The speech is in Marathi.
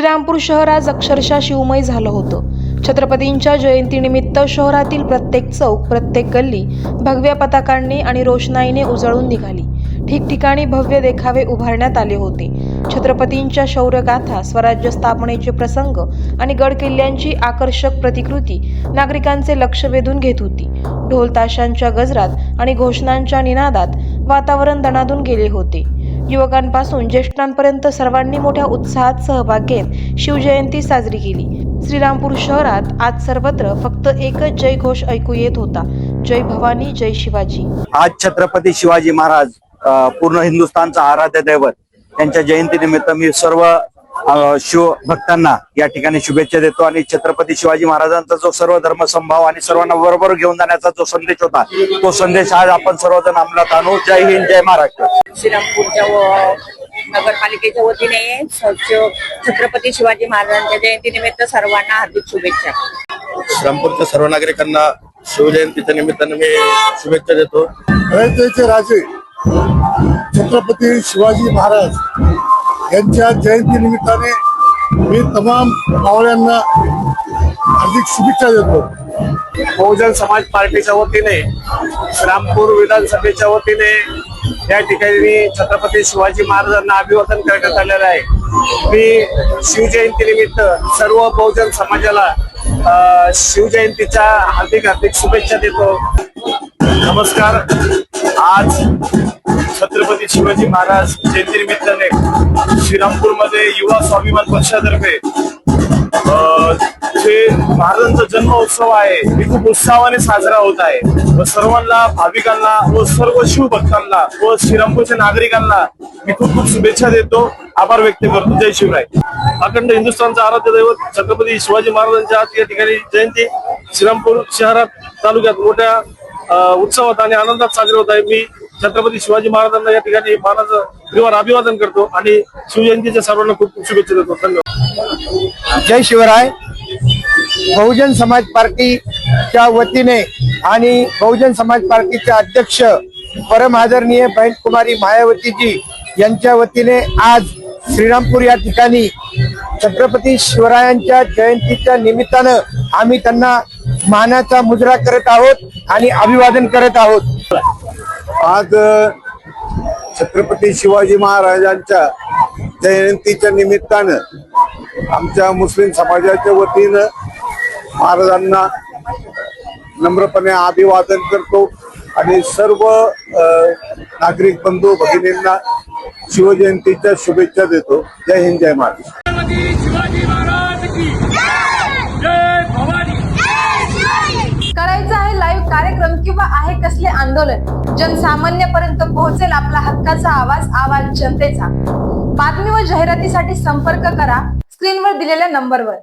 श्रीरामपूर शहर आज अक्षरशः शिवमय झालं होतं। छत्रपतींच्या जयंतीनिमित्त शहरातील प्रत्येक चौक, प्रत्येक गल्ली भगव्या पताकांनी आणि रोषणाईने उजळून निघाली। ठिकठिकाणी भव्य देखावे उभारण्यात आले होते। छत्रपतींच्या शौर्यगाथा, स्वराज्य स्थापनेचे प्रसंग आणि गडकिल्ल्यांची आकर्षक प्रतिकृती नागरिकांचे लक्ष वेधून घेत होती। ढोल ताशांच्या गजरात आणि घोषणांच्या निनादात वातावरण दणाणून गेले होते। युवकांपासून ज्येष्ठांपर्यंत सर्वांनी मोठ्या उत्साहात सहभाग घेत शिवजयंती साजरी केली। श्रीरामपूर शहरात आज सर्वत्र फक्त एकच जय घोष ऐकू येत होता, जय भवानी, जय शिवाजी। आज छत्रपती शिवाजी महाराज पूर्ण हिंदुस्थानचा आराध्य दैवत त्यांच्या जयंतीनिमित्त मी सर्व शिव भक्तांना या ठिकाणी शुभेच्छा देतो। आणि छत्रपती शिवाजी महाराजांचा जो सर्व धर्म समभाव आणि सर्वांना बरोबर घेऊन जाण्याचा जो संदेश होता, तो संदेश आज आपण सर्वजण अंमलात आणू। जय हिंद, जय महाराष्ट्र। श्रीरामपूरच्या नगरपालिकेच्या वतीने छत्रपती शिवाजी महाराजांच्या जयंतीनिमित्त सर्वांना हार्दिक शुभेच्छा। श्रीरामपूरच्या सर्व नागरिकांना शिवजयंतीच्या निमित्ताने मी शुभेच्छा देतो। अयोध्येचे राजे छत्रपती शिवाजी महाराज यांच्या जयंती निमित्ताने मी तमाम मावळ्यांना हार्दिक शुभेच्छा देतो। बहुजन समाज पार्टीच्या वतीने श्रीरामपूर विधानसभेच्या वतीने या ठिकाणी छत्रपती शिवाजी महाराजांना अभिवादन करण्यात आलेलं आहे। मी शिवजयंतीनिमित्त सर्व बहुजन समाजाला शिवजयंतीच्या हार्दिक हार्दिक शुभेच्छा देतो। नमस्कार। आज छत्रपती शिवाजी महाराज जयंतीनिमित्ताने श्रीरामपूरमध्ये युवा स्वाभिमान पक्षातर्फे जे महाराजांचा जन्म उत्सव आहे मी खूप उत्साहाने साजरा होत आहे व सर्वांना, भाविकांना व सर्व शिवभक्तांना व श्रीरामपूरच्या नागरिकांना मी खूप खूप शुभेच्छा देतो, आभार व्यक्त करतो। जय शिवराय। अखंड हिंदुस्थानचा आराध्य दैवत छत्रपती शिवाजी महाराजांच्या आज या ठिकाणी जयंती श्रीरामपूर शहरात, तालुक्यात मोठ्या उत्सवात आणि आनंदात साजरी होत आहे। मी छत्रपती शिवाजी महाराजांना या ठिकाणी मानाचं त्रिवार अभिवादन करतो आणि शिवजयंतीच्या सर्वांना खूप खूप शुभेच्छा देतो। धन्यवाद। जय शिवराय। बहुजन समाज पार्टीच्या वतीने आणि बहुजन समाज पार्टीचे अध्यक्ष परम आदरणीय बहन कुमारी मायावतीजी यांच्या वतीने आज श्रीरामपूर या ठिकाणी छत्रपती शिवरायांच्या जयंतीच्या निमित्तानं आम्ही त्यांना मानाचा मुजरा करत आहोत आणि अभिवादन करत आहोत। आज छत्रपती शिवाजी महाराजांच्या जयंतीच्या निमित्तानं आमच्या मुस्लिम समाजाच्या वतीनं महाराजांना नम्रपणे अभिवादन करतो आणि सर्व नागरिक बंधू भगिनींना शिवजयंतीच्या शुभेच्छा देतो। जय हिंद, जय महाराष्ट्र। करायचं आहे लाईव्ह कार्यक्रम किंवा आहे कसले आंदोलन, जनसामान्यपर्यंत पोहोचेल आपला हक्काचा आवाज जनतेचा। बातमी व जाहिरातीसाठी संपर्क करा स्क्रीनवर दिलेल्या नंबरवर।